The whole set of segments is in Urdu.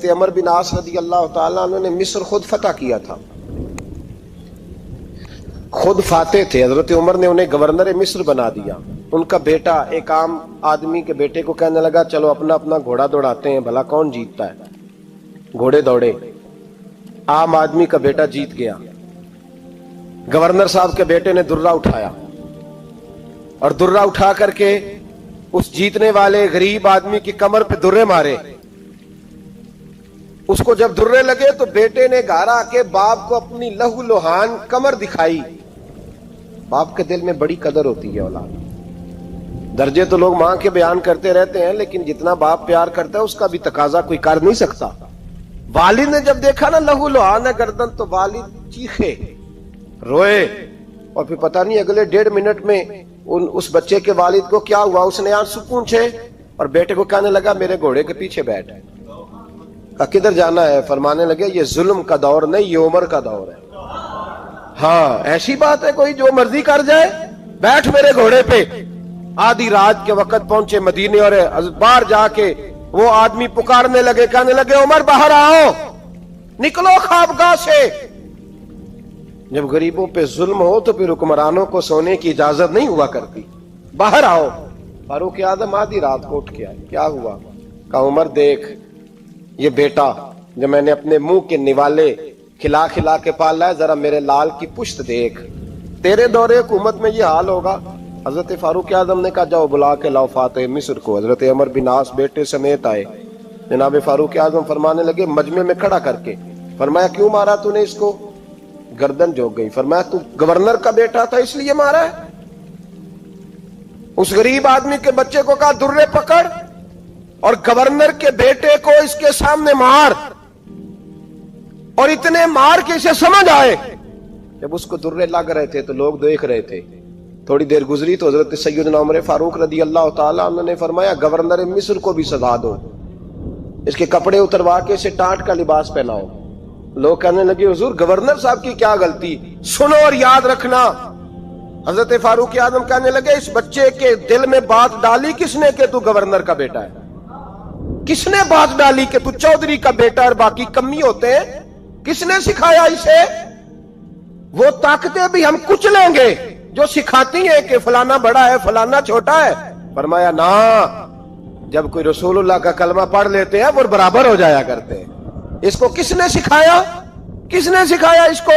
حضرت عمر بن عاص رضی اللہ تعالیٰ عنہ نے مصر خود فتح کیا تھا، خود فاتح تھے. حضرت عمر نے انہیں گورنر مصر بنا دیا. ان کا بیٹا ایک عام آدمی کے بیٹے کو کہنے لگا چلو اپنا اپنا گھوڑا دوڑاتے ہیں، بھلا کون جیتتا ہے. گھوڑے دوڑے، عام آدمی کا بیٹا جیت گیا. گورنر صاحب کے بیٹے نے درہ اٹھایا اور درہ اٹھا کر کے اس جیتنے والے غریب آدمی کی کمر پہ درے مارے. اس کو جب درے لگے تو بیٹے نے گھر آ کے باپ کو اپنی لہو لوہان کمر دکھائی. باپ کے دل میں بڑی قدر ہوتی ہے اولاد. درجے تو لوگ ماں کے بیان کرتے رہتے ہیں، لیکن جتنا باپ پیار کرتا ہے اس کا بھی تقاضا کوئی کر نہیں سکتا. والد نے جب دیکھا نا لہو لوہان ہے گردن، تو والد چیخے، روئے، اور پھر پتہ نہیں اگلے 1.5 منٹ میں اس بچے کے والد کو کیا ہوا. اس نے آنسو پونچھے اور بیٹے کو کہنے لگا میرے گھوڑے کے پیچھے بیٹھ. کہا کدھر جانا ہے؟ فرمانے لگے یہ ظلم کا دور نہیں، یہ عمر کا دور ہے. ہاں ایسی بات ہے کوئی جو مرضی کر جائے؟ بیٹھ میرے گھوڑے پہ. آدھی رات کے وقت پہنچے مدینے اور باہر جا کے وہ آدمی پکارنے لگے، کہنے لگے عمر باہر آؤ، نکلو خوابگاہ سے. جب غریبوں پہ ظلم ہو تو پھر حکمرانوں کو سونے کی اجازت نہیں ہوا کرتی. باہر آؤ. فاروق اعظم آدھی رات کو اٹھ کے آئے. کیا ہوا؟ کہا عمر دیکھ، یہ بیٹا جو میں نے اپنے منہ کے نوالے کھلا کھلا کے پالا ہے، ذرا میرے لال کی پشت دیکھ. تیرے دور حکومت میں یہ حال ہوگا. حضرت فاروق اعظم نے کہا جاؤ بلا کے لاؤ فاتح مصر کو. حضرت عمر بن عاص بیٹے سمیت آئے. جناب فاروق اعظم فرمانے لگے مجمع میں کھڑا کر کے، فرمایا کیوں مارا تو نے اس کو؟ گردن جھک گئی. فرمایا تو گورنر کا بیٹا تھا اس لیے مارا ہے؟ اس غریب آدمی کے بچے کو کہا درے پکڑ اور گورنر کے بیٹے کو اس کے سامنے مار، اور اتنے مار کے اسے سمجھ آئے. جب اس کو درے لگ رہے تھے تو لوگ دیکھ رہے تھے. تھوڑی دیر گزری تو حضرت سیدنا عمر فاروق رضی اللہ تعالیٰ عنہ نے فرمایا گورنر مصر کو بھی سزا دو، اس کے کپڑے اتروا کے اسے ٹاٹ کا لباس پہناؤ. لوگ کہنے لگے حضور گورنر صاحب کی کیا غلطی؟ سنو اور یاد رکھنا. حضرت فاروق اعظم کہنے لگے اس بچے کے دل میں بات ڈالی کس نے کہ تو گورنر کا بیٹا ہے؟ کس نے بات ڈالی کہ تو چودھری کا بیٹا اور باقی کمی ہوتے ہیں؟ کس نے سکھایا اسے؟ وہ طاقتیں بھی ہم کچلیں گے جو سکھاتی ہیں کہ فلانا بڑا ہے فلانا چھوٹا ہے. فرمایا نا، جب کوئی رسول اللہ کا کلمہ پڑھ لیتے ہیں وہ برابر ہو جایا کرتے ہیں. اس کو کس نے سکھایا؟ کس نے سکھایا اس کو؟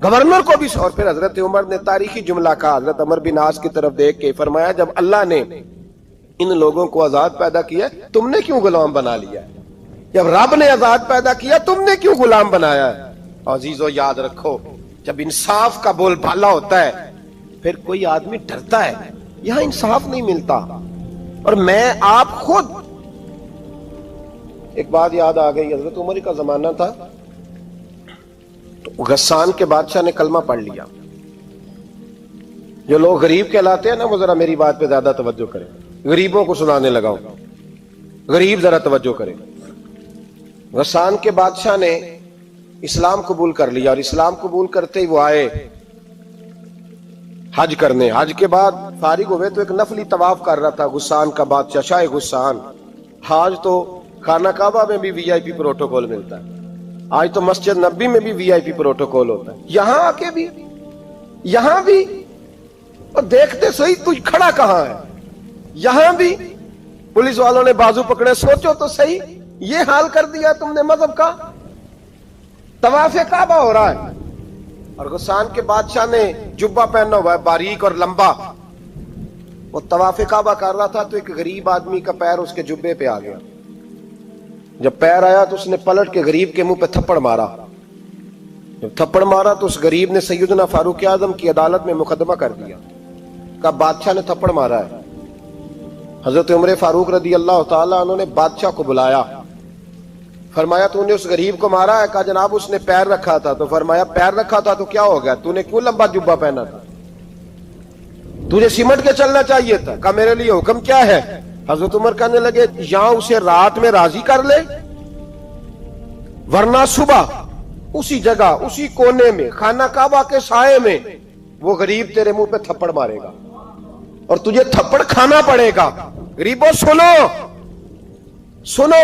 گورنر کو بھی. اور پھر حضرت عمر نے تاریخی جملہ کہا حضرت عمر بن عاص کی طرف دیکھ کے، فرمایا جب اللہ نے ان لوگوں کو آزاد پیدا کیا تم نے کیوں غلام بنا لیا ہے؟ جب رب نے آزاد پیدا کیا تم نے کیوں غلام بنایا ہے؟ عزیزو یاد رکھو، جب انصاف کا بول بالا ہوتا ہے پھر کوئی آدمی ڈرتا ہے. یہاں انصاف نہیں ملتا. اور میں آپ خود ایک بات یاد آ گئی. حضرت عمر کا زمانہ تھا تو غسان کے بادشاہ نے کلمہ پڑھ لیا. جو لوگ غریب کہلاتے ہیں نا وہ ذرا میری بات پہ زیادہ توجہ کریں. غریبوں کو سنانے لگا ہوں، غریب ذرا توجہ کریں. غسان کے بادشاہ نے اسلام قبول کر لیا اور اسلام قبول کرتے ہی وہ آئے حج کرنے. حج کے بعد فارغ ہوئے تو ایک نفلی طواف کر رہا تھا غسان کا بادشاہ شاہ غسان. حج تو خانہ کعبہ میں بھی وی آئی پی پروٹوکول ملتا ہے، آج تو مسجد نبی میں بھی وی آئی پی پروٹوکول ہوتا ہے، یہاں آ کے بھی، یہاں بھی. اور دیکھتے صحیح تو کھڑا کہاں ہے؟ یہاں بھی پولیس والوں نے بازو پکڑے. سوچو تو صحیح، یہ حال کر دیا تم نے مذہب کا. طواف کعبہ ہو رہا ہے اور غسان کے بادشاہ نے جبہ پہنا ہوا ہے باریک اور لمبا. وہ طواف کعبہ کر رہا تھا تو ایک غریب آدمی کا پیر اس کے جبے پہ آ گیا. جب پیر آیا تو اس نے پلٹ کے غریب کے منہ پہ تھپڑ مارا. جب تھپڑ مارا تو اس غریب نے سیدنا فاروق اعظم کی عدالت میں مقدمہ کر دیا. کہا بادشاہ نے تھپڑ مارا ہے. حضرت عمر فاروق رضی اللہ تعالیٰ عنہ نے بادشاہ کو بلایا. فرمایا تو نے اس غریب کو مارا ہے؟ کہا جناب اس نے پیر رکھا تھا. تو فرمایا پیر رکھا تھا تو کیا ہو گیا؟ تو نے کیوں لمبا جبہ پہنا تھا؟ تجھے سمٹ کے چلنا چاہیے تھا. کہا میرے لیے حکم کیا ہے؟ حضرت عمر کہنے لگے یہاں اسے رات میں راضی کر لے، ورنہ صبح اسی جگہ اسی کونے میں خانہ کعبہ کے سائے میں وہ غریب تیرے منہ پہ تھپڑ مارے گا اور تجھے تھپڑ کھانا پڑے گا. غریبوں سنو سنو،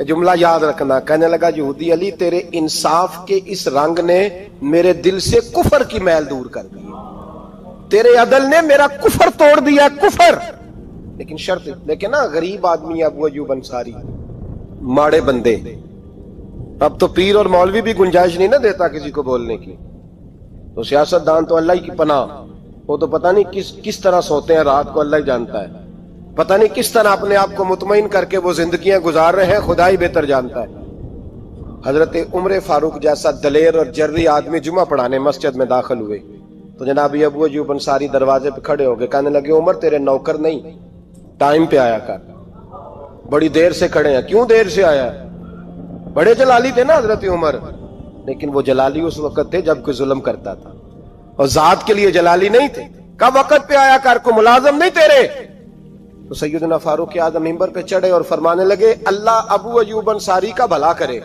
جملہ یاد رکھنا. کہنے لگا یہودی علی تیرے انصاف کے اس رنگ نے میرے دل سے کفر کی میل دور کر دی. تیرے عدل نے میرا کفر توڑ دیا, کفر. لیکن شرط, لیکن نا غریب آدمی ابو ایوب انصاری, ماڑے بندے. اب تو پیر اور مولوی بھی گنجائش نہیں نہ دیتا کسی کو بولنے کی. تو سیاست دان تو اللہ ہی کی پناہ, وہ تو پتہ نہیں کس طرح سوتے ہیں رات کو, اللہ ہی جانتا ہے. پتہ نہیں کس طرح اپنے آپ کو مطمئن کر کے وہ زندگیاں گزار رہے ہیں, خدا ہی بہتر جانتا ہے. حضرت عمر فاروق جیسا دلیر اور جرری آدمی جمعہ پڑھانے مسجد میں داخل ہوئے تو جناب ابو ایوب انصاری دروازے پہ کھڑے ہو گئے. کہنے لگے عمر تیرے نوکر نہیں, ٹائم پہ آیا کر, بڑی دیر سے کھڑے ہیں. کیوں دیر سے آیا؟ بڑے جلالی تھے نا حضرت عمر, لیکن وہ جلالی اس وقت تھے جب کوئی ظلم کرتا تھا, اور ذات کے لیے جلالی نہیں تھے. کب وقت پہ آیا کر, کو ملازم نہیں تیرے. تو سیدنا فاروق اعظم منبر پہ چڑھے اور فرمانے لگے اللہ ابو ایوب انصاری کا بھلا کرے.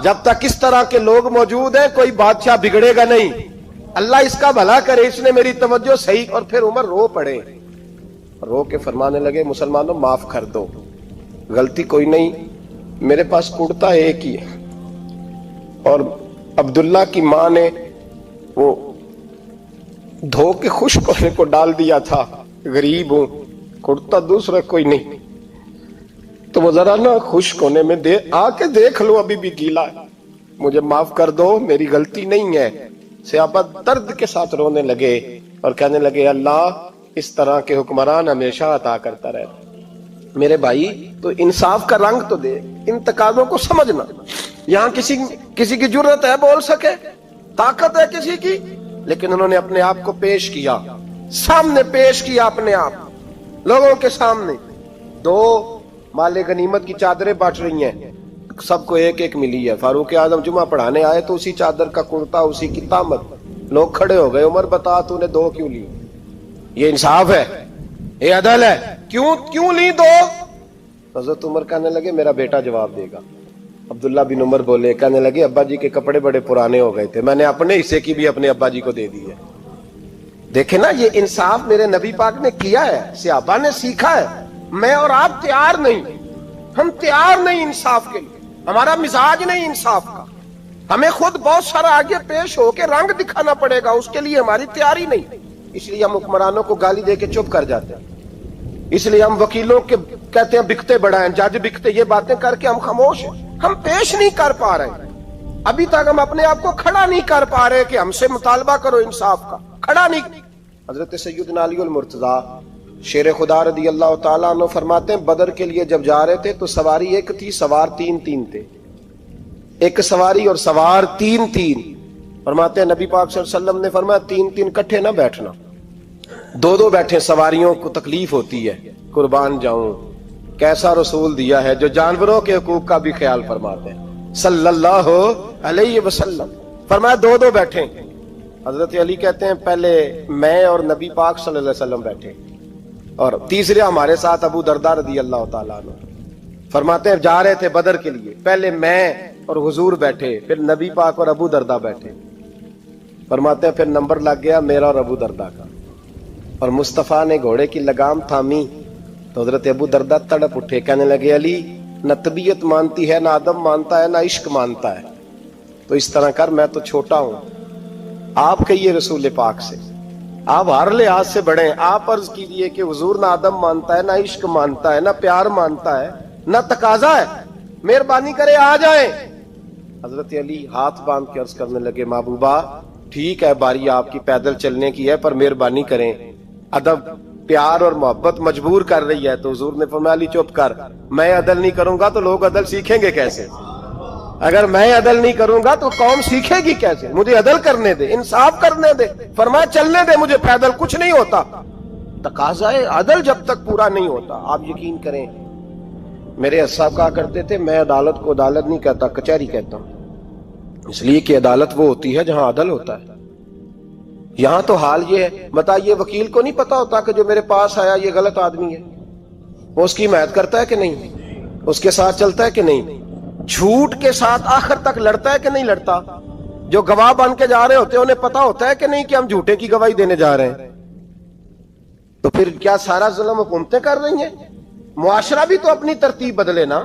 جب تک اس طرح کے لوگ موجود ہیں کوئی بادشاہ بگڑے گا نہیں. اللہ اس کا بھلا کرے, اس نے میری توجہ صحیح. اور پھر عمر رو پڑے, رو کے فرمانے لگے مسلمانوں معاف کر دو, غلطی کوئی نہیں, میرے پاس کرتا ایک ہی ہے, اور عبداللہ کی ماں نے وہ دھو کے خشک ہونے کو ڈال دیا تھا, غریب ہوں, کرتا دوسرا کوئی نہیں, تو وہ ذرا نا خشک ہونے میں آ کے دیکھ لو, ابھی بھی گیلا ہے, مجھے معاف کر دو, میری غلطی نہیں ہے. صحابہ درد کے ساتھ رونے لگے اور کہنے لگے اللہ اس طرح کے حکمران ہمیشہ عطا کرتا رہے. میرے بھائی تو انصاف کا رنگ تو دے, ان تقاضوں کو سمجھنا. یہاں کسی کی جرت ہے بول سکے, طاقت ہے کسی کی, لیکن انہوں نے اپنے آپ کو پیش کیا, سامنے پیش کیا اپنے آپ لوگوں کے سامنے. دو مال غنیمت کی چادریں بانٹ رہی ہیں, سب کو ایک ایک ملی ہے. فاروق اعظم جمعہ پڑھانے آئے تو اسی چادر کا کرتا, اسی کی تامت. لوگ کھڑے ہو گئے, عمر بتا تو نے دو کیوں لی؟ یہ انصاف ہے, یہ عدل ہے, کیوں لی دو؟ حضرت عمر کہنے لگے میرا بیٹا جواب دے گا. عبداللہ بن عمر بولے, کہنے لگے ابا جی کے کپڑے بڑے پرانے ہو گئے تھے, میں نے اپنے حصے کی بھی اپنے ابا جی کو دے دی ہے. دیکھیں نا یہ انصاف میرے نبی پاک نے کیا ہے, صحابہ نے سیکھا ہے. میں اور آپ تیار نہیں, ہم تیار نہیں انصاف کے لیے, ہمارا مزاج نہیں انصاف کا. ہمیں خود بہت سارا آگے پیش ہو کے رنگ دکھانا پڑے گا, اس کے لیے ہماری تیاری نہیں. اس لیے ہم حکمرانوں کو گالی دے کے چپ کر جاتے ہیں, اس لیے ہم وکیلوں کے کہتے ہیں بکتے بڑا ہیں, جج بکتے, یہ باتیں کر کے ہم خاموش ہیں. ہم پیش نہیں کر پا رہے, ابھی تک ہم اپنے آپ کو کھڑا نہیں کر پا رہے کہ ہم سے مطالبہ کرو انصاف کا, کھڑا نہیں. حضرت سیدنا علی المرتضیٰ شیر خدا رضی اللہ تعالیٰ عنہ فرماتے ہیں بدر کے لیے جب جا رہے تھے تو سواری ایک تھی, سوار تین تھے. ایک سواری اور سوار تین. فرماتے ہیں نبی پاک صلی اللہ علیہ وسلم نے فرمایا تین کٹھے نہ بیٹھنا, دو بیٹھے, سواریوں کو تکلیف ہوتی ہے. قربان جاؤں کیسا رسول دیا ہے جو جانوروں کے حقوق کا بھی خیال فرماتے ہیں صلی اللہ علیہ وسلم. فرمایا دو بیٹھے. حضرت علی کہتے ہیں پہلے میں اور نبی پاک صلی اللہ علیہ وسلم بیٹھے, اور تیسرے ہمارے ساتھ ابو درداء رضی اللہ تعالیٰ عنہ. فرماتے ہیں جا رہے تھے بدر کے لیے, پہلے میں اور حضور بیٹھے, پھر نبی پاک اور ابو درداء بیٹھے. فرماتے ہیں پھر نمبر لگ گیا میرا اور ابو درداء کا, اور مصطفیٰ نے گھوڑے کی لگام تھامی تو حضرت ابو درداء تڑپ اٹھے, کہنے لگے علی نہ طبیعت مانتی ہے, نہ ادب مانتا ہے, نہ عشق مانتا ہے, تو اس طرح کر, میں تو چھوٹا ہوں, آپ کہیے رسول پاک سے, آپ ہر لحاظ سے بڑے ہیں, آپ عرض کیجئے کہ حضور نہ ادب مانتا ہے, نہ عشق مانتا ہے, نہ پیار مانتا ہے, نہ تقاضا ہے, مہربانی کرے آ جائیں. حضرت علی ہاتھ باندھ کے عرض کرنے لگے محبوبہ ٹھیک ہے باری آپ کی پیدل چلنے کی ہے, پر مہربانی کریں, ادب پیار اور محبت مجبور کر رہی ہے. تو حضور نے فرمایا علی چپ کر, میں عدل نہیں کروں گا تو لوگ عدل سیکھیں گے کیسے؟ اگر میں عدل نہیں کروں گا تو قوم سیکھے گی کیسے؟ مجھے عدل کرنے دے, انصاف کرنے دے. فرمایا چلنے دے مجھے پیدل, کچھ نہیں ہوتا. تقاضا عدل جب تک پورا نہیں ہوتا, آپ یقین کریں میرے صاحب کہا کرتے تھے میں عدالت کو عدالت نہیں کہتا, کچہری کہتا ہوں, اس لیے کہ عدالت وہ ہوتی ہے جہاں عدل ہوتا ہے. یہاں تو حال یہ ہے, بتائیے وکیل کو نہیں پتا ہوتا کہ جو میرے پاس آیا یہ غلط آدمی ہے, وہ اس کی حمایت کرتا ہے کہ نہیں, اس کے ساتھ چلتا ہے کہ نہیں, جھوٹ کے ساتھ آخر تک لڑتا ہے کہ نہیں لڑتا. جو گواہ بن کے جا رہے ہوتے ہیں انہیں پتا ہوتا ہے کہ نہیں کہ ہم جھوٹے کی گواہی دینے جا رہے ہیں. تو پھر کیا سارا ظلم حکومتیں کر رہی ہیں؟ معاشرہ بھی تو اپنی ترتیب بدلے نا.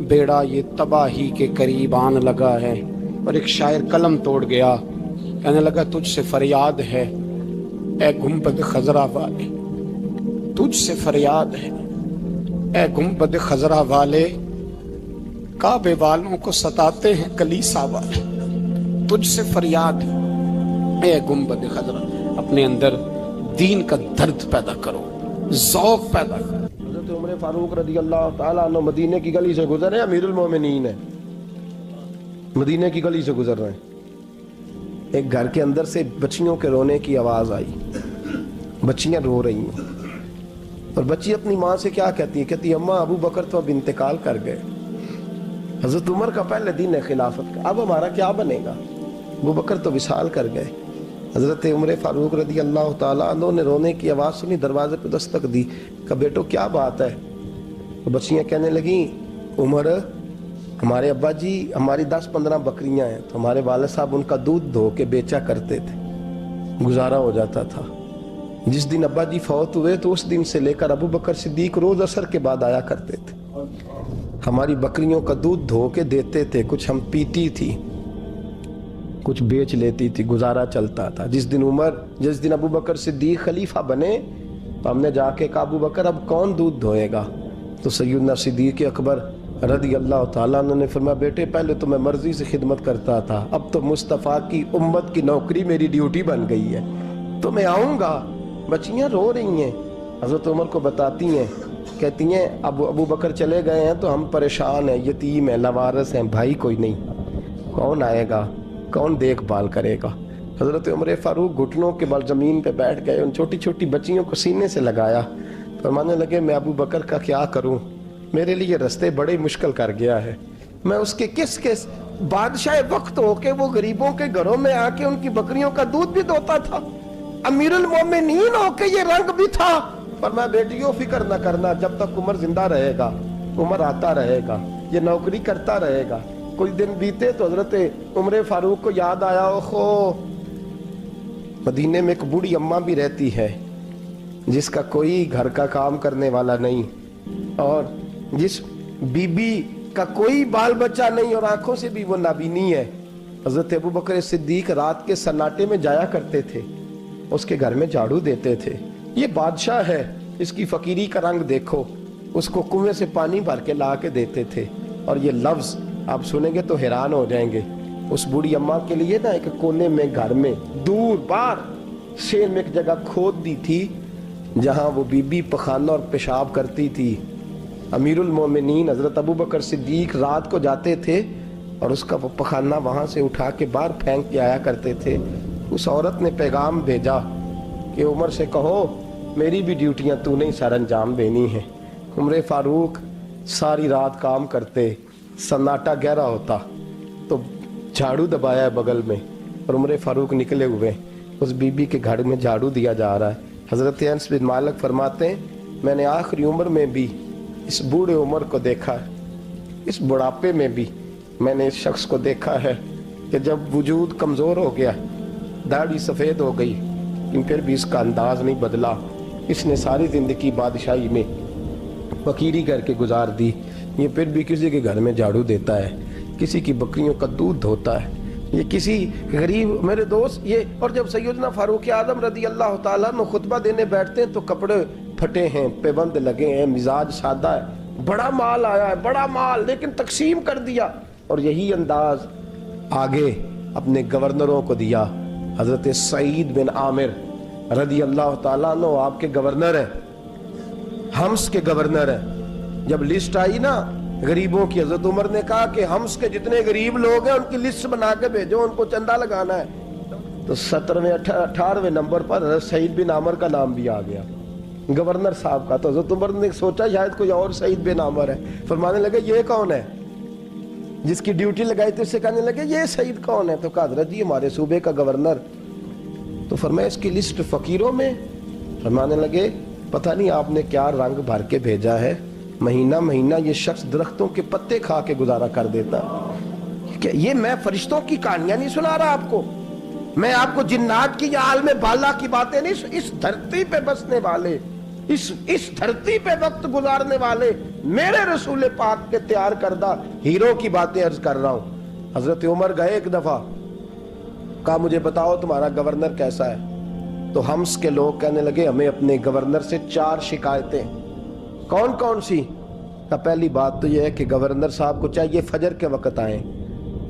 بیڑا یہ تباہی کے قریب آن لگا ہے. اور ایک شاعر قلم توڑ گیا, کہنے لگا تجھ سے فریاد ہے اے گنبد خضرا والے, تجھ سے فریاد ہے اے گنبد خضرا والے, کعبے والوں کو ستاتے ہیں کلیسا والے. تجھ سے فریاد ہے اے گنبد خضرا. اپنے اندر دین کا درد پیدا کرو, ذوق پیدا کرو. حضرت عمر فاروق رضی اللہ تعالیٰ عنہ مدینے کی گلی سے گزر رہے ہیں, امیر المومنین ہے, مدینے کی گلی سے گزر رہے ہیں. ایک گھر کے اندر سے بچیوں کے رونے کی آواز آئی. بچیاں رو رہی ہیں اور بچی اپنی ماں سے کیا کہتی ہے, کہتی ہے اماں ابو بکر تو اب انتقال کر گئے. حضرت عمر کا پہلے دن ہے خلافت کا, اب ہمارا کیا بنے گا, ابو بکر تو وصال کر گئے. حضرت عمر فاروق رضی اللہ تعالیٰ عنہ نے رونے کی آواز سنی, دروازے پہ دستک دی, کہا بیٹو کیا بات ہے. بچیاں کہنے لگیں عمر ہمارے ابا جی ہماری 10-15 بکریاں ہیں, تو ہمارے والد صاحب ان کا دودھ دھو کے بیچا کرتے تھے, گزارا ہو جاتا تھا. جس دن ابا جی فوت ہوئے تو اس دن سے لے کر ابو بکر صدیق روز عصر کے بعد آیا کرتے تھے, ہماری بکریوں کا دودھ دھو کے دیتے تھے, کچھ ہم پیتی تھی, کچھ بیچ لیتی تھی, گزارا چلتا تھا. جس دن ابو بکر صدیق خلیفہ بنے تو ہم نے جا کے کہا ابو بکر اب کون دودھ دھوئے گا, تو سیدنا صدیق اکبر رضی اللہ تعالیٰ عنہ نے فرمایا بیٹے پہلے تو میں مرضی سے خدمت کرتا تھا, اب تو مصطفیٰ کی امت کی نوکری میری ڈیوٹی بن گئی ہے, تو میں آؤں گا. بچیاں رو رہی ہیں, حضرت عمر کو بتاتی ہیں, کہتی ہیں ابو بکر چلے گئے ہیں تو ہم پریشان ہیں, یتیم ہیں, لوارث ہیں, بھائی کوئی نہیں, کون آئے گا, کون دیکھ بھال کرے گا. حضرت عمر فاروق گھٹنوں کے بل زمین پہ بیٹھ گئے, ان چھوٹی چھوٹی بچیوں کو سینے سے لگایا, فرمانے لگے میں ابو بکر کا کیا کروں, میرے لیے رستے بڑے مشکل کر گیا ہے. میں اس کے کس بادشاہ وقت ہو کے وہ غریبوں کے گھروں میں آ کے ان کی بکریوں کا دودھ بھی دوتا تھا, امیر المومنین ہو کے یہ رنگ بھی تھا. فرمایا بیٹیوں فکر نہ کرنا, جب تک عمر زندہ رہے گا, عمر آتا رہے گا, یہ نوکری کرتا رہے گا. کچھ دن بیتے تو حضرت عمر فاروق کو یاد آیا, اوخو مدینے میں ایک بوڑھی اماں بھی رہتی ہے جس کا کوئی گھر کا کام کرنے والا نہیں, اور جس بی بی کا کوئی بال بچہ نہیں, اور آنکھوں سے بھی وہ نابینی ہے. حضرت ابو بکر صدیق رات کے سناٹے میں جایا کرتے تھے, اس کے گھر میں جھاڑو دیتے تھے. یہ بادشاہ ہے, اس کی فقیری کا رنگ دیکھو, اس کو کنویں سے پانی بھر کے لا کے دیتے تھے. اور یہ لفظ آپ سنیں گے تو حیران ہو جائیں گے. اس بوڑھی اماں کے لیے نا ایک کونے میں گھر میں دور باہر شیر میں ایک جگہ کھود دی تھی جہاں وہ بی بی پخانہ اور پیشاب کرتی تھی. امیر المومنین حضرت ابو بکر صدیق رات کو جاتے تھے اور اس کا وہ پخانہ وہاں سے اٹھا کے باہر پھینک کے آیا کرتے تھے. اس عورت نے پیغام بھیجا کہ عمر سے کہو میری بھی ڈیوٹیاں تو نہیں سر انجام دینی ہیں. عمر فاروق ساری رات کام کرتے, سناٹا گہرا ہوتا تو جھاڑو دبایا ہے بغل میں, اور عمر فاروق نکلے ہوئے, اس بی بی کے گھر میں جھاڑو دیا جا رہا ہے. حضرت انس بن مالک فرماتے ہیں میں نے آخری عمر میں بھی اس بوڑھے عمر کو دیکھا ہے, اس بڑھاپے میں بھی میں نے اس شخص کو دیکھا ہے کہ جب وجود کمزور ہو گیا, داڑھی سفید ہو گئی, لیکن پھر بھی اس کا انداز نہیں بدلا. اس نے ساری زندگی بادشاہی میں فقیری کر کے گزار دی, یہ پھر بھی کسی کے گھر میں جھاڑو دیتا ہے, کسی کی بکریوں کا دودھ دھوتا ہے, یہ کسی غریب میرے دوست یہ. اور جب سیدنا فاروق اعظم رضی اللہ تعالیٰ عنہ خطبہ دینے بیٹھتے ہیں تو کپڑے پھٹے ہیں, پیبند لگے ہیں, مزاج سادہ ہے, بڑا مال آیا ہے, بڑا مال, لیکن تقسیم کر دیا. اور یہی انداز آگے اپنے گورنروں کو دیا. حضرت سعید بن عامر رضی اللہ تعالیٰ عنہ آپ کے گورنر ہیں, حمص کے گورنر ہیں. جب لسٹ آئی نا غریبوں کی, حضرت عمر نے کہا کہ حمص کے جتنے غریب لوگ ہیں ان کی لسٹ بنا کے بھیجو, ان کو چندہ لگانا ہے. تو 18ویں نمبر پر حضرت سعید بن عامر کا نام بھی آ گیا, گورنر صاحب کا. تو حضرت عمر نے سوچا شاید کوئی اور سعید بن عامر ہے, فرمانے لگے یہ کون ہے جس کی ڈیوٹی لگائی تھی. اس سے کہنے لگے یہ سعید کون ہے, تو کہا حضرت جی ہمارے صوبے کا گورنر. تو فرمایا اس کی لسٹ فقیروں میں, فرمانے لگے پتہ نہیں آپ نے کیا رنگ بھر کے بھیجا ہے, مہینہ مہینہ یہ شخص درختوں کے پتے کھا کے گزارا کر دیتا. کہ یہ میں فرشتوں کی کہانیاں نہیں سنا رہا آپ کو, میں آپ کو جنات کی یا عالم بالا کی باتیں نہیں, اس دھرتی پہ بسنے والے, اس دھرتی پہ وقت گزارنے والے میرے رسول پاک کے تیار کردہ ہیرو کی باتیں عرض کر رہا ہوں. حضرت عمر گئے ایک دفعہ, کہا مجھے بتاؤ تمہارا گورنر کیسا ہے؟ تو ہمس کے لوگ کہنے لگے ہمیں اپنے گورنر سے 4 شکایتیں. کون کون سی؟ کہ پہلی بات تو یہ ہے کہ گورنر صاحب کو چاہیے فجر کے وقت آئیں.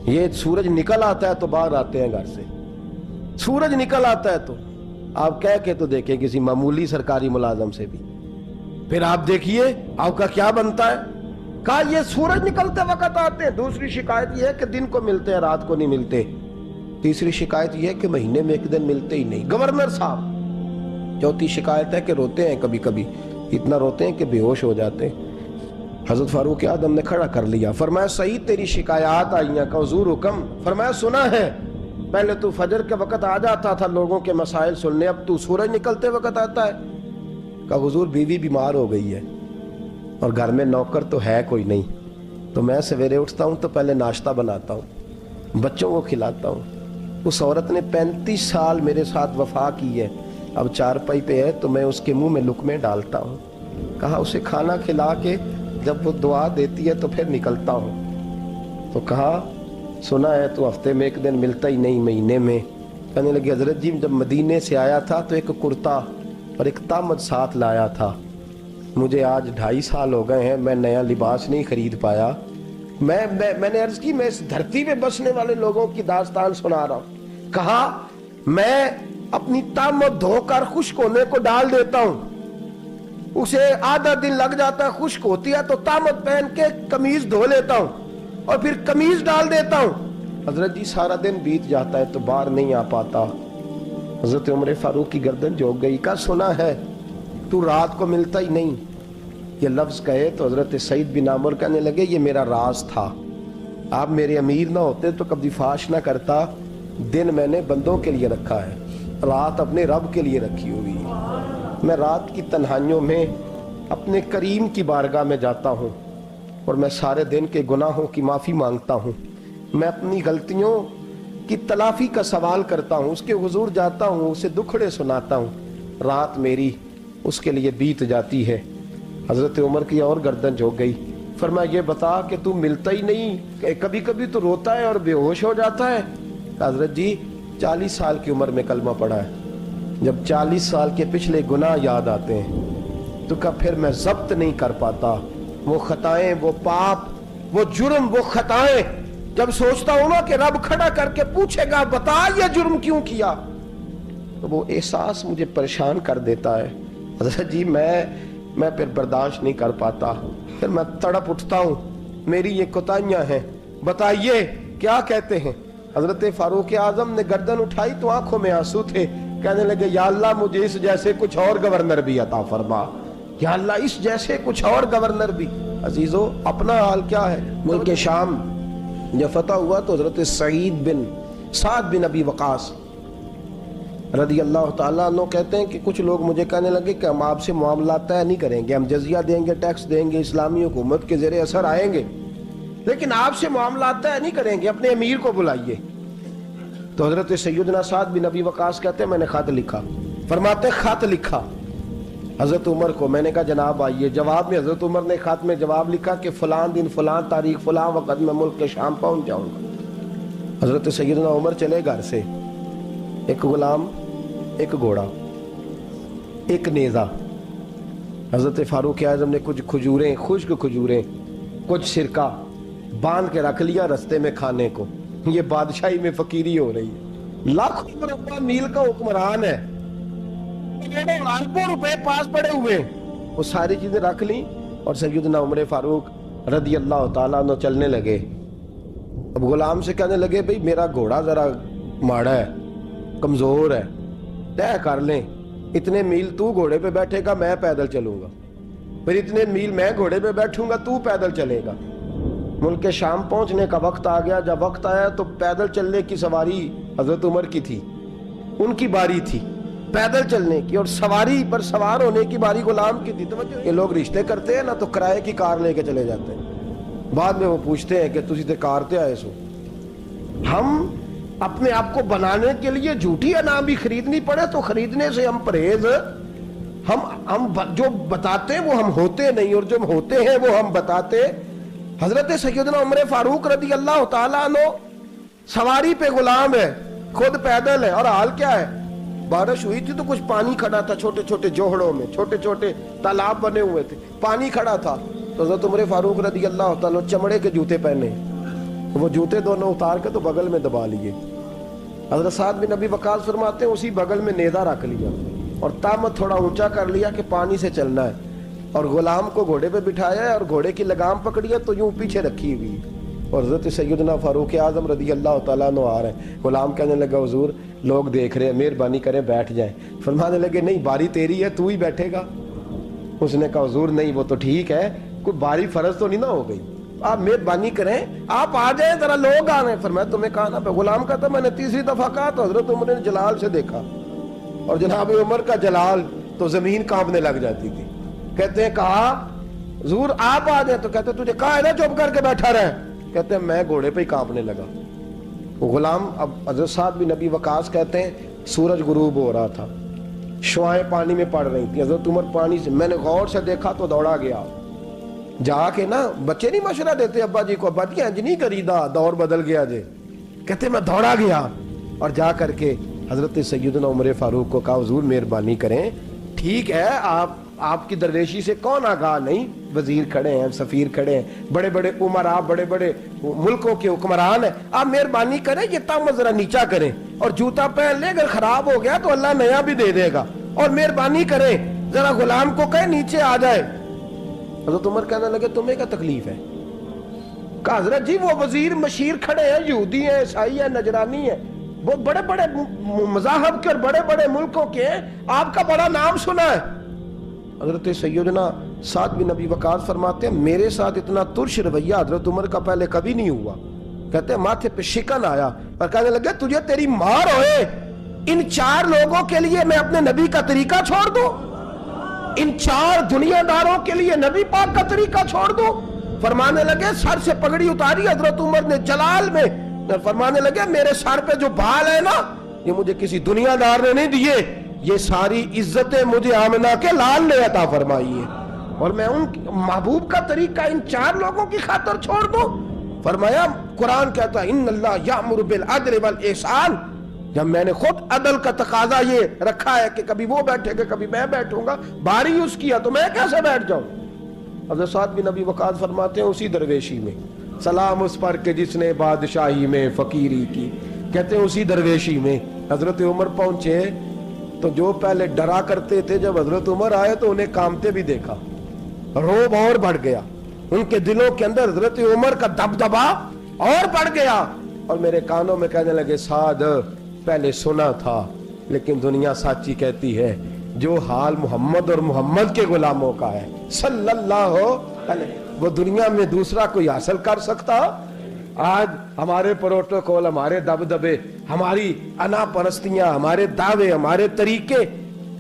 یہ سورج نکل آتا ہے تو باہر آتے ہیں گھر سے, سورج نکل آتا ہے تو آپ کہہ کے تو دیکھیں کسی معمولی سرکاری ملازم سے بھی, پھر آپ دیکھیے آپ کا کیا بنتا ہے. کہا یہ سورج نکلتے وقت آتے ہیں. دوسری شکایت یہ ہے کہ دن کو ملتے ہیں رات کو نہیں ملتے. تیسری شکایت یہ ہے کہ مہینے میں ایک دن ملتے ہی نہیں گورنر صاحب. چوتھی شکایت ہے کہ روتے ہیں کبھی کبھی, اتنا روتے ہیں کہ بے ہوش ہو جاتے ہیں. حضرت فاروق اعظم نے کھڑا کر لیا, فرمایا صحیح تیری شکایات آئی ہیں. کہ حضور حکم. فرمایا سنا ہے, پہلے تو فجر کے وقت آ جاتا تھا لوگوں کے مسائل سننے, اب تو سورج نکلتے وقت آتا ہے. کہ حضور بیوی بیمار ہو گئی ہے اور گھر میں نوکر تو ہے کوئی نہیں, تو میں سویرے اٹھتا ہوں تو پہلے ناشتہ بناتا ہوں, بچوں کو کھلاتا ہوں. اس عورت نے 35 سال میرے ساتھ وفا کی ہے, اب چارپائی پہ ہے تو میں اس کے منہ میں لقمے ڈالتا ہوں. کہا اسے کھانا کھلا کے جب وہ دعا دیتی ہے تو پھر نکلتا ہوں. تو کہا سنا ہے تو ہفتے میں ایک دن ملتا ہی نہیں, مہینے میں. کہنے لگے حضرت جی جب مدینے سے آیا تھا تو ایک کرتا اور ایک تامد ساتھ لایا تھا. مجھے آج 2.5 سال ہو گئے ہیں, میں نیا لباس نہیں خرید پایا. میں نے عرض کی میں اس دھرتی پہ بسنے والے لوگوں کی داستان سنا رہا ہوں. کہا میں اپنی تامد دھو کر خشک ہونے کو ڈال دیتا ہوں, اسے آدھا دن لگ جاتا ہے, خشک ہوتی ہے تو تامد پہن کے قمیض دھو لیتا ہوں اور پھر قمیض ڈال دیتا ہوں. حضرت جی سارا دن بیت جاتا ہے تو باہر نہیں آ پاتا. حضرت عمر فاروق کی گردن جھک گئی. کا سنا ہے تو رات کو ملتا ہی نہیں. یہ لفظ کہے تو حضرت سعید بن عامر کہنے لگے یہ میرا راز تھا, آپ میرے امیر نہ ہوتے تو کبھی فاش نہ کرتا. دن میں نے بندوں کے لیے رکھا ہے, رات اپنے رب کے لیے رکھی ہوئی. میں رات کی تنہائیوں میں اپنے کریم کی بارگاہ میں جاتا ہوں اور میں سارے دن کے گناہوں کی معافی مانگتا ہوں. میں اپنی غلطیوں کی تلافی کا سوال کرتا ہوں, اس کے حضور جاتا ہوں, اسے دکھڑے سناتا ہوں. رات میری اس کے لیے بیت جاتی ہے. حضرت عمر کی اور گردن جھک گئی. فرمایا یہ بتا کہ تو ملتا ہی نہیں, کبھی کبھی تو روتا ہے اور بے ہوش ہو جاتا ہے. حضرت جی 40 سال کی عمر میں کلمہ پڑھا ہے, جب 40 سال کے پچھلے گناہ یاد آتے ہیں تو کہا پھر میں ضبط نہیں کر پاتا. وہ خطائیں, وہ پاپ, وہ جرم, وہ خطائیں جب سوچتا ہوں نا کہ رب کھڑا کر کے پوچھے گا بتا یہ جرم کیوں کیا, تو وہ احساس مجھے پریشان کر دیتا ہے. حضرت جی میں پھر برداشت نہیں کر پاتا, پھر میں تڑپ اٹھتا ہوں, میری یہ کوتاہیاں ہیں, بتائیے کیا کہتے ہیں. حضرت فاروق اعظم نے گردن اٹھائی تو آنکھوں میں آنسو تھے. کہنے لگے یا اللہ مجھے اس جیسے کچھ اور گورنر بھی عطا فرما, یا اللہ اس جیسے کچھ اور گورنر بھی. عزیزو اپنا حال کیا ہے. ملک شام جب فتح ہوا تو حضرت سعد بن ابی وقاص رضی اللہ تعالیٰ عنہ کہتے ہیں کہ کچھ لوگ مجھے کہنے لگے کہ ہم آپ سے معاملات طے نہیں کریں گے, ہم جزیہ دیں گے, ٹیکس دیں گے, اسلامی حکومت کے زیر اثر آئیں گے, لیکن آپ سے معاملات طے نہیں کریں گے, اپنے امیر کو بلائیے. تو حضرت سیدنا سعد بن ابی وقاص کہتے ہیں میں نے خط لکھا. فرماتے خط لکھا حضرت عمر کو. میں نے کہا جناب آئیے. جواب میں حضرت عمر نے خط میں جواب لکھا کہ فلان دن فلان تاریخ فلان وقت میں ملک کے شام پہنچ جاؤں گا. حضرت سیدنا عمر چلے گھر سے, ایک غلام, ایک گھوڑا, ایک نیزہ. حضرت فاروق اعظم نے کچھ کھجوریں, خشک کھجوریں, کچھ سرکہ باندھ کے رکھ لیا رستے میں کھانے کو. یہ بادشاہی میں فقیری ہو رہی ہے, لاکھوں مربع میل کا حکمران ہے, اربوں روپے پاس پڑے ہوئے, وہ ساری چیزیں رکھ لیں اور سیدنا عمر فاروق رضی اللہ تعالیٰ عنہ چلنے لگے. اب غلام سے کہنے لگے بھئی میرا گھوڑا ذرا ماڑا ہے, کمزور ہے, طے کر لیں, اتنے میل تو گھوڑے پہ بیٹھے گا, میں پیدل چلوں گا, پھر اتنے میل میں گھوڑے پہ بیٹھوں گا, تو پیدل چلے گا. ملک شام پہنچنے کا وقت آ گیا. جب وقت آیا تو پیدل چلنے کی سواری حضرت عمر کی تھی, ان کی باری تھی پیدل چلنے کی, اور سواری پر سوار ہونے کی باری غلام کی تھی. یہ لوگ رشتے کرتے ہیں نا تو کرائے کی کار لے کے چلے جاتے ہیں, بعد میں وہ پوچھتے ہیں کہ تسی تے کار تے آئے سو. ہم اپنے آپ کو بنانے کے لیے جھوٹی انعام بھی خریدنی پڑے تو خریدنے سے ہم پرہیز ہم جو بتاتے ہیں وہ ہم ہوتے نہیں، اور جو ہم ہوتے ہیں وہ ہم بتاتے۔ حضرت سیدنا عمر فاروق رضی اللہ تعالیٰ عنہ سواری پہ غلام ہے، خود پیدل ہے، اور حال کیا ہے؟ بارش ہوئی تھی تو کچھ پانی کھڑا تھا چھوٹے چھوٹے جوہڑوں میں، چھوٹے چھوٹے تالاب بنے ہوئے تھے، پانی کھڑا تھا۔ تو حضرت عمر فاروق رضی اللہ تعالیٰ چمڑے کے جوتے پہنے، وہ جوتے دونوں اتار کے تو بغل میں دبا لیے۔ حضرت سعد بن ابی وقاص فرماتے ہیں اسی بغل میں نیزہ رکھ لیا اور تامت تھوڑا اونچا کر لیا کہ پانی سے چلنا ہے، اور غلام کو گھوڑے پہ بٹھایا ہے اور گھوڑے کی لگام پکڑی ہے تو یوں پیچھے رکھی ہوئی، اور حضرت سیدنا فاروق اعظم رضی اللہ تعالیٰ عنہ آ رہے ہیں۔ غلام کہنے لگا حضور لوگ دیکھ رہے ہیں، مہربانی کریں بیٹھ جائیں۔ فرمانے لگے نہیں، باری تیری ہے، تو ہی بیٹھے گا۔ اس نے کہا حضور نہیں، وہ تو ٹھیک ہے، کوئی باری فرض تو نہیں نہ ہو گئی، آپ مہربانی کریں آپ آ جائیں، ذرا لوگ آ رہے ہیں۔ فرمایا تمہیں کہا نا، غلام کہتا میں نے تیسری دفعہ کہا تو حضرت عمر نے جلال سے دیکھا، اور جناب عمر کا جلال تو زمین کانپنے لگ جاتی تھی۔ کہتے ہیں کہا حضور آپ آ جائیں، تو کہتے تجھے کہا ہے نا چپ کر کے بیٹھا رہے، کہتے ہیں میں گھوڑے پہ ہی کانپنے لگا۔ وہ غلام، اب حضرت سعد بن ابی وقاص کہتے ہیں سورج غروب ہو رہا تھا، شعائیں پانی میں پڑ رہی تھی، حضرت عمر پانی سے، میں نے غور سے دیکھا تو دوڑا گیا، جا کے نا بچے نہیں مشورہ دیتے ابا جی کو، ابا جی انج نہیں کریدا، دور بدل گیا جی، کہتے میں دوڑا گیا اور جا کر کے حضرت سیدنا عمر فاروق کو کہا حضور مہربانی کریں، ٹھیک ہے آپ کی درویشی سے کون آگاہ نہیں، وزیر کھڑے ہیں، سفیر کھڑے ہیں، بڑے بڑے عمرا، بڑے بڑے ملکوں کے حکمران ہیں، آپ مہربانی کریں یہ تام ذرا نیچا کریں، اور جوتا پہن لے، اگر خراب ہو گیا تو اللہ نیا بھی دے دے گا، اور مہربانی کریں ذرا غلام کو کہیں نیچے آ جائے۔ حضرت عمر کہنے لگے تمہیں کیا تکلیف ہے؟ کہا حضرت جی وہ وزیر مشیر کھڑے ہیں، یہودی ہیں، عیسائی ہیں، نجرانی ہیں، وہ بڑے بڑے مذاہب کے اور بڑے بڑے ملکوں کے ہیں، آپ کا بڑا نام سنا ہے۔ حضرت سیدنا سعد بن ابی وقاص فرماتے ہیں میرے ساتھ اتنا ترش رویہ حضرت عمر کا پہلے کبھی نہیں ہوا، کہتے ہیں ماتھے پہ شکن آیا اور کہنے لگے تجھے تیری مار ہوئے، ان 4 لوگوں کے لیے میں اپنے نبی کا طریقہ چھوڑ دوں، ان 4 دنیا داروں کے لیے نبی پاک کا طریقہ چھوڑ دوں۔ فرمانے لگے سر سے پگڑی اتاری حضرت عمر نے جلال میں، فرمانے لگے میرے سر پہ جو بال ہے نا یہ مجھے کسی دنیا دار نے نہیں دیے، یہ ساری عزتیں مجھے آمنہ کے لال نے عطا فرمائی ہے، اور میں ان محبوب کا طریقہ ان 4 لوگوں کی خاطر چھوڑ دوں۔ فرمایا قرآن کہتا ہے ان اللہ یأمر بالعدل والاحسان، جب میں نے خود عدل کا تقاضا یہ رکھا ہے کہ کبھی وہ بیٹھے گا کبھی میں بیٹھوں گا، باری اس کی ہے تو میں کیسے بیٹھ جاؤں؟ حضرت سعد بن ابی وقاص فرماتے ہیں اسی درویشی میں سلام اس پر کہ جس نے بادشاہی میں فقیری کی، کہتے ہیں اسی درویشی میں حضرت عمر پہنچے تو جو پہلے ڈرا کرتے تھے جب حضرت عمر آئے تو انہیں کامتے بھی دیکھا، روب اور بڑھ گیا، ان کے دلوں کے اندر حضرت عمر کا دبدبا اور بڑھ گیا، اور میرے کانوں میں کہنے لگے سعد پہلے سنا تھا لیکن دنیا سچی کہتی ہے جو حال محمد اور محمد کے غلاموں کا ہے صلی اللہ علیہ، وہ دنیا میں دوسرا کوئی حاصل کر سکتا؟ آج ہمارے پروٹوکول، ہمارے دبدبے، ہماری انا پرستیاں، ہمارے دعوے، ہمارے طریقے،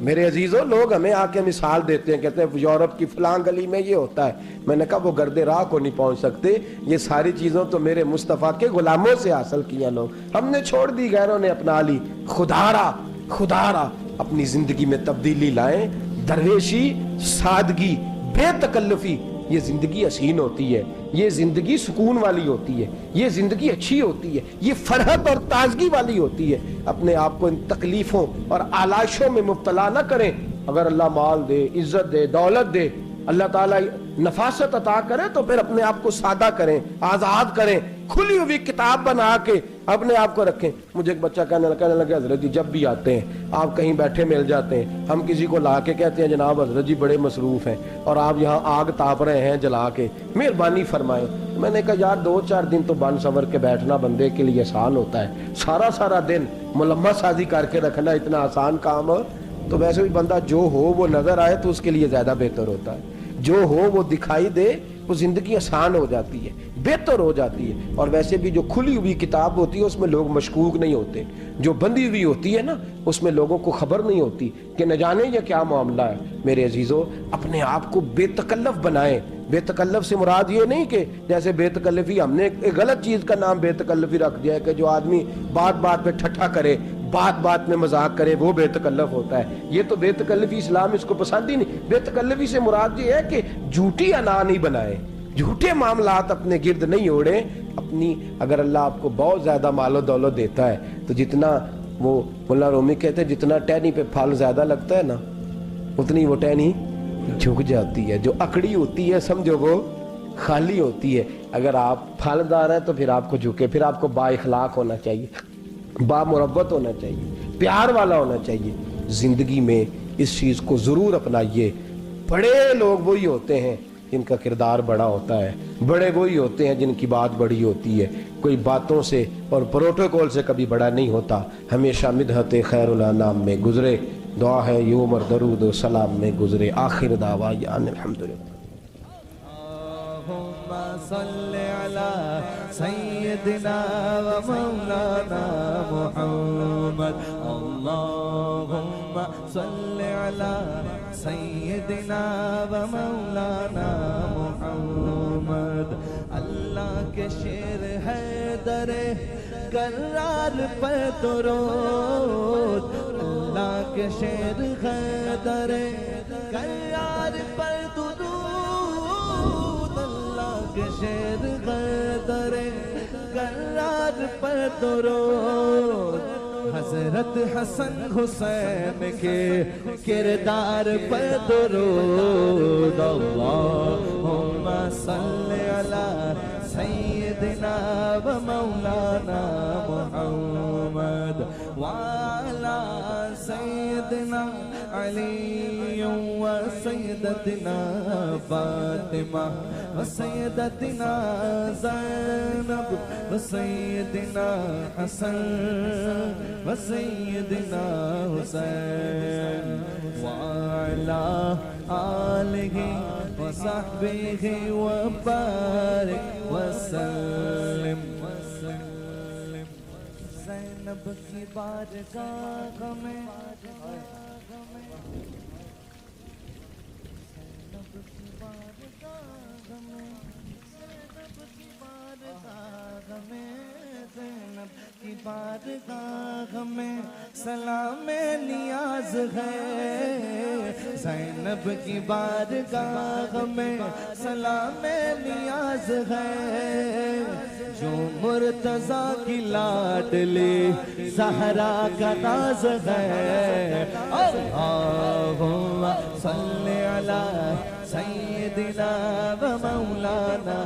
میرے عزیزوں لوگ ہمیں آ کے مثال دیتے ہیں، کہتے ہیں یورپ کی فلاں گلی میں یہ ہوتا ہے، میں نے کہا وہ گرد راہ کو نہیں پہنچ سکتے، یہ ساری چیزوں تو میرے مصطفیٰ کے غلاموں سے حاصل کیا لوگ، ہم نے چھوڑ دی، غیروں نے اپنا لی۔ خدا را اپنی زندگی میں تبدیلی لائیں، درویشی، سادگی، بے تکلفی، یہ زندگی حسین ہوتی ہے، یہ زندگی سکون والی ہوتی ہے، یہ زندگی اچھی ہوتی ہے، یہ فرحت اور تازگی والی ہوتی ہے۔ اپنے آپ کو ان تکلیفوں اور آلائشوں میں مبتلا نہ کریں، اگر اللہ مال دے، عزت دے، دولت دے، اللہ تعالیٰ نفاست عطا کرے تو پھر اپنے آپ کو سادہ کریں، آزاد کریں، کھلی ہوئی کتاب بنا کے اپنے آپ کو رکھیں۔ مجھے ایک بچہ کہنے لگا حضرت جی جب بھی آتے ہیں آپ کہیں بیٹھے مل جاتے ہیں، ہم کسی کو لا کے کہتے ہیں جناب حضرت جی بڑے مصروف ہیں اور آپ یہاں آگ تاپ رہے ہیں جلا کے، مہربانی فرمائیں۔ میں نے کہا یار 2-4 دن تو بن سور کے بیٹھنا بندے کے لیے آسان ہوتا ہے، سارا دن ملمہ سازی کر کے رکھنا اتنا آسان کام ہے؟ تو ویسے بھی بندہ جو ہو وہ نظر آئے تو اس کے لیے زیادہ بہتر ہوتا ہے، جو ہو وہ دکھائی دے وہ زندگی آسان ہو جاتی ہے، بہتر ہو جاتی ہے۔ اور ویسے بھی جو کھلی ہوئی کتاب ہوتی ہے اس میں لوگ مشکوک نہیں ہوتے، جو بندی ہوئی ہوتی ہے نا اس میں لوگوں کو خبر نہیں ہوتی کہ نہ جانے یہ کیا معاملہ ہے۔ میرے عزیزوں اپنے آپ کو بے تکلف بنائیں۔ بے تکلف سے مراد یہ نہیں کہ جیسے بے تکلفی ہم نے ایک غلط چیز کا نام بے تکلفی رکھ دیا ہے کہ جو آدمی بات بات پہ ٹھٹھا کرے، بات بات میں مذاق کرے وہ بے تکلف ہوتا ہے. یہ تو بے تکلفی اسلام اس کو پسند ہی نہیں. بے تکلفی سے مراد یہ ہے کہ جھوٹی انا نہیں بنائے, جھوٹے معاملات اپنے گرد نہیں اوڑے. اپنی اگر اللہ آپ کو بہت زیادہ مال و دولت دیتا ہے تو جتنا وہ مولانا رومی کہتے ہیں جتنا ٹہنی پہ پھل زیادہ لگتا ہے نا اتنی وہ ٹہنی جھک جاتی ہے. جو اکڑی ہوتی ہے سمجھو وہ خالی ہوتی ہے. اگر آپ پھلدار ہیں تو پھر آپ کو جھکے, پھر آپ کو با اخلاق ہونا چاہیے, با مربت ہونا چاہیے, پیار والا ہونا چاہیے. زندگی میں اس چیز کو ضرور اپنائیے. بڑے لوگ وہی ہوتے ہیں جن کا کردار بڑا ہوتا ہے, بڑے وہی ہوتے ہیں جن کی بات بڑی ہوتی ہے. کوئی باتوں سے اور پروٹوکول سے کبھی بڑا نہیں ہوتا. ہمیشہ مدحت خیر الانام میں گزرے, دعا ہے یہ عمر درود و سلام میں گزرے. آخر دعوا یعنی الحمدللہ. صل على سيدنا ومولانا محمد. اللهم صل على سيدنا ومولانا محمد. اللہ کے شیر ہے در کرار پر درود, اللہ کے شیر ہے در کرار پر درود, شیر قدر قرار پر درود. حضرت حسن حسین کے کردار پر درود. اللہم صل علی سیدنا و مولانا محمد وعلی سیدنا علی و سیدتنا فاطمہ و سیدتنا زینب و سیدنا حسن و سیدنا حسین وعلی آلہ و صحبہ و بارک وسلم. زینب کی بارگاہ میں زینب کی بارگاہ میں سلام نیاز ہے. زینب کی بارگاہ میں سلام نیاز ہے. جو مرتضیٰ کی لاڈلی زہرا کا ناز ہے. اللہم صل علی سیدنا و مولانا